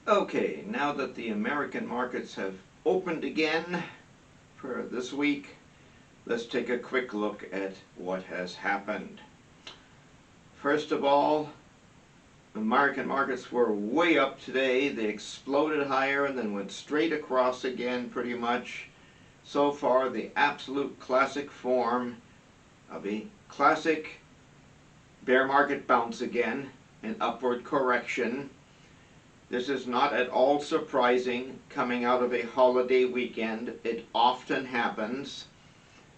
Okay, now that the American markets have opened again for this week, let's take a quick look at what has happened. First of all, American markets were way up today. They exploded higher and then went straight across again pretty much. So far, the absolute classic form of a classic bear market bounce again, an upward correction. This is not at all surprising coming out of a holiday weekend. It often happens.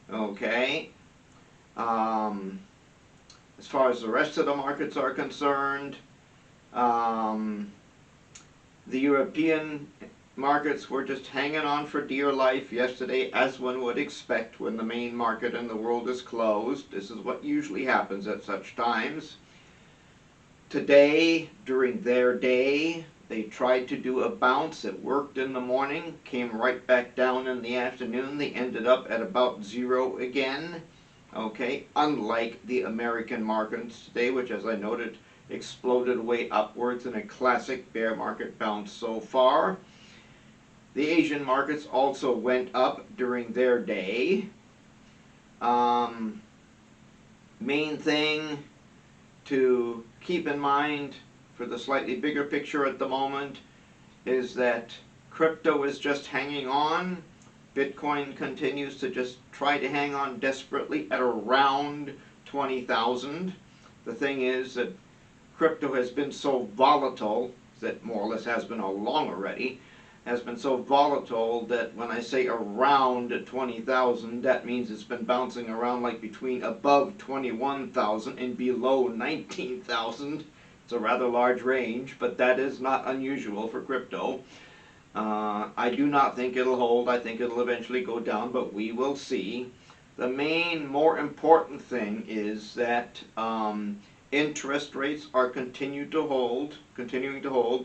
Okay. Um, as far as the rest of the markets are concerned, um, the European markets were just hanging on for dear life yesterday, as one would expect when the main market in the world is closed. This is what usually happens at such times. Today, during their day, they tried to do a bounce. It worked in the morning, came right back down in the afternoon. They ended up at about zero again. Okay, unlike the American markets today, which, as I noted, exploded way upwards in a classic bear market bounce so far. The Asian markets also went up during their day. Main thing to keep in mind for the slightly bigger picture at the moment is that crypto is just hanging on. Bitcoin continues to just try to hang on desperately at around 20,000. The thing is that crypto has been so volatile, that more or less has been all along already, has been so volatile that when I say around 20,000, that means it's been bouncing around like between above 21,000 and below 19,000. It's a rather large range, but that is not unusual for crypto. I do not think it'll hold. I think it'll eventually go down, but we will see. The main, more important thing is that interest rates are continuing to hold.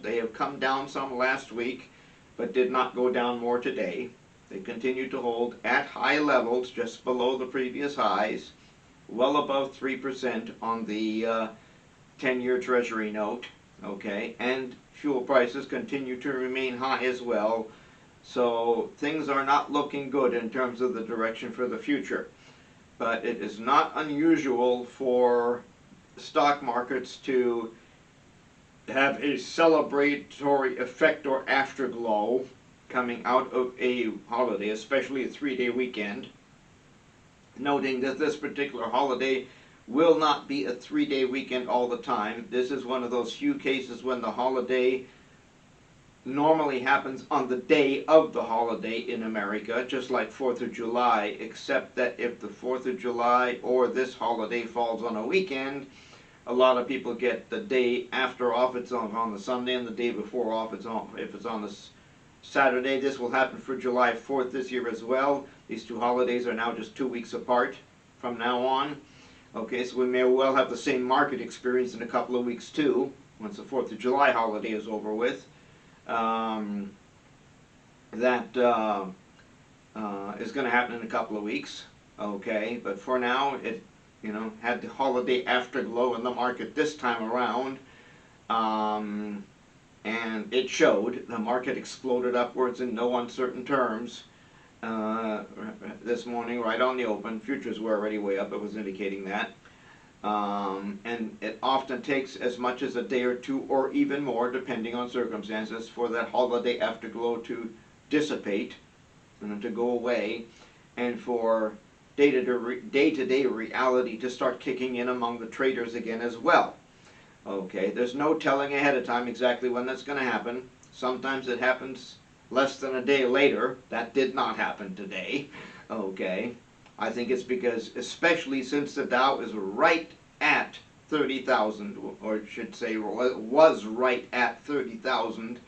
They have come down some last week, but did not go down more today. They continue to hold at high levels, just below the previous highs, well above 3% on the 10-year Treasury note, okay, and fuel prices continue to remain high as well. So things are not looking good in terms of the direction for the future. But it is not unusual for stock markets to have a celebratory effect or afterglow coming out of a holiday, especially a 3-day weekend, noting that this particular holiday will not be a 3-day weekend all the time. This is one of those few cases when the holiday normally happens on the day of the holiday in America, just like 4th of July, except that if the 4th of July or this holiday falls on a weekend, a lot of people get the day after off. It's on the Sunday, and the day before off if it's on the Saturday. This will happen for July 4th this year as well. These two holidays are now just 2 weeks apart from now on. Okay, so we may well have the same market experience in a couple of weeks too, once the 4th of July holiday is over with. That is going to happen in a couple of weeks. Okay, but for now, it had the holiday afterglow in the market this time around, and it showed. The market exploded upwards in no uncertain terms this morning, right on the open. Futures were already way up. It was indicating that. And it often takes as much as a day or two, or even more, depending on circumstances, for that holiday afterglow to dissipate and to go away, and for day-to-day reality to start kicking in among the traders again as well. Okay, there's no telling ahead of time exactly when that's going to happen. Sometimes it happens less than a day later. That did not happen today. Okay, I think it's because, especially since the Dow is right at 30,000, or I should say was right at 30,000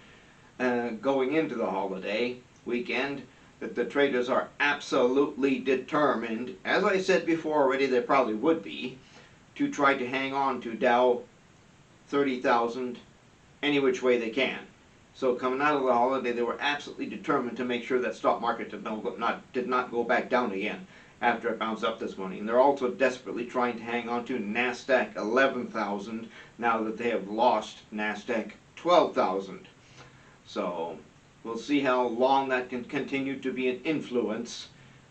going into the holiday weekend, that the traders are absolutely determined, as I said before already, they probably would be, to try to hang on to Dow 30,000 any which way they can. So coming out of the holiday, they were absolutely determined to make sure that stock market did not go back down again after it bounced up this morning. And they're also desperately trying to hang on to NASDAQ 11,000 now that they have lost NASDAQ 12,000. So we'll see how long that can continue to be an influence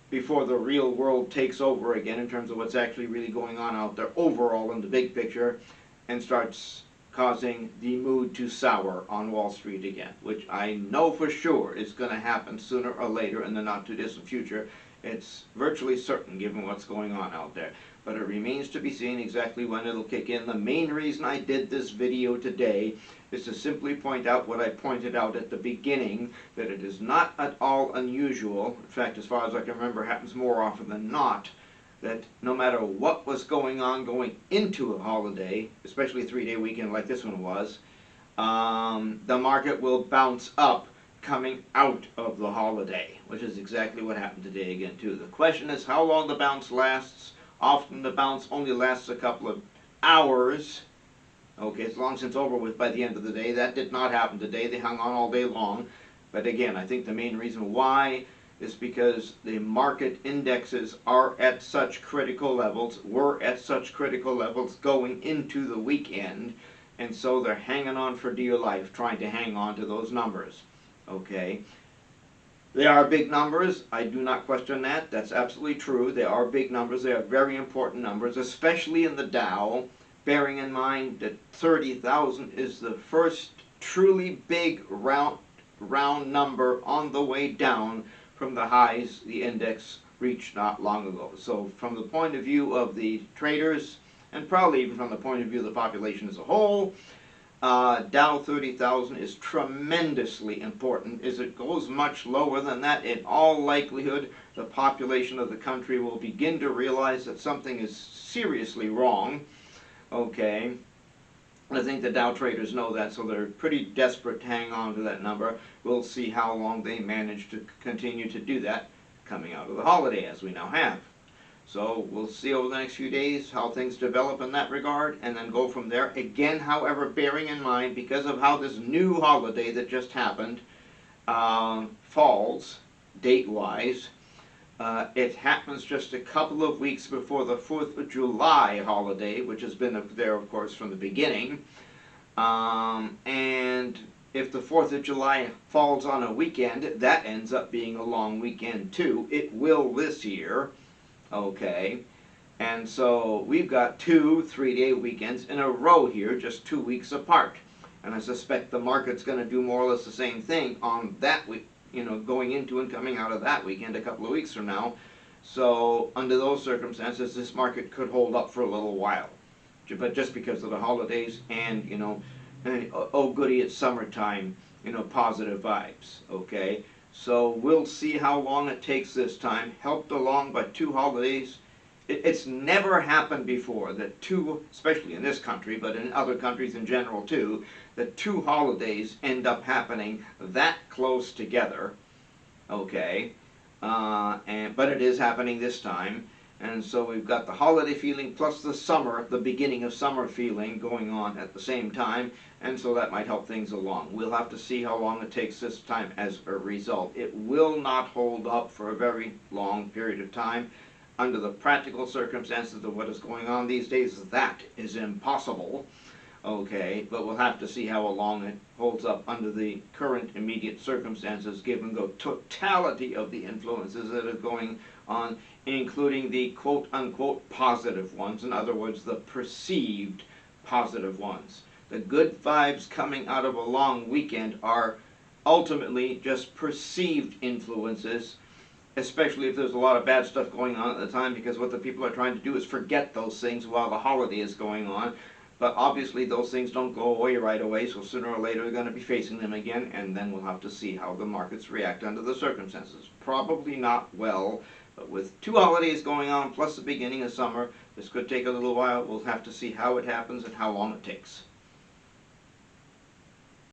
before the real world takes over again in terms of what's actually really going on out there overall in the big picture, and starts causing the mood to sour on Wall Street again, which I know for sure is going to happen sooner or later in the not too distant future. It's virtually certain given what's going on out there. But it remains to be seen exactly when it'll kick in. The main reason I did this video today is to simply point out what I pointed out at the beginning, that it is not at all unusual, in fact as far as I can remember happens more often than not, that no matter what was going on going into a holiday, especially a 3-day weekend like this one was, the market will bounce up coming out of the holiday, which is exactly what happened today again too. The question is how long the bounce lasts. Often the bounce only lasts a couple of hours. Okay, it's long since over with by the end of the day. That did not happen today. They hung on all day long. But again, I think the main reason why is because the market indexes are at such critical levels, were at such critical levels going into the weekend, and so they're hanging on for dear life, trying to hang on to those numbers. Okay? They are big numbers. I do not question that. That's absolutely true. They are big numbers. They are very important numbers, especially in the Dow, bearing in mind that 30,000 is the first truly big round number on the way down from the highs the index reached not long ago. So from the point of view of the traders, and probably even from the point of view of the population as a whole, Dow 30,000 is tremendously important. As it goes much lower than that, in all likelihood, the population of the country will begin to realize that something is seriously wrong. Okay, I think the Dow traders know that, so they're pretty desperate to hang on to that number. We'll see how long they manage to continue to do that coming out of the holiday, as we now have. So we'll see over the next few days how things develop in that regard, and then go from there. Again, however, bearing in mind, because of how this new holiday that just happened falls, date-wise, it happens just a couple of weeks before the 4th of July holiday, which has been there, of course, from the beginning. And if the 4th of July falls on a weekend, that ends up being a long weekend too. It will this year. Okay, and so we've got 2 3-day weekends in a row here, just 2 weeks apart. And I suspect the market's going to do more or less the same thing on that week, you know, going into and coming out of that weekend a couple of weeks from now. So under those circumstances, this market could hold up for a little while. But just because of the holidays and, you know, oh goody, it's summertime, you know, positive vibes, okay? So we'll see how long it takes this time, helped along by 2 holidays. It's never happened before that 2, especially in this country, but in other countries in general too, that 2 holidays end up happening that close together, okay? But it is happening this time. And so we've got the holiday feeling plus the summer, the beginning of summer feeling going on at the same time, and so that might help things along. We'll have to see how long it takes this time as a result. It will not hold up for a very long period of time. Under the practical circumstances of what is going on these days, that is impossible. Okay, but we'll have to see how long it holds up under the current immediate circumstances, given the totality of the influences that are going on, including the quote-unquote positive ones, in other words, the perceived positive ones. The good vibes coming out of a long weekend are ultimately just perceived influences, especially if there's a lot of bad stuff going on at the time, because what the people are trying to do is forget those things while the holiday is going on. But obviously those things don't go away right away, so sooner or later we're going to be facing them again, and then we'll have to see how the markets react under the circumstances. Probably not well, but with 2 holidays going on, plus the beginning of summer, this could take a little while. We'll have to see how it happens and how long it takes.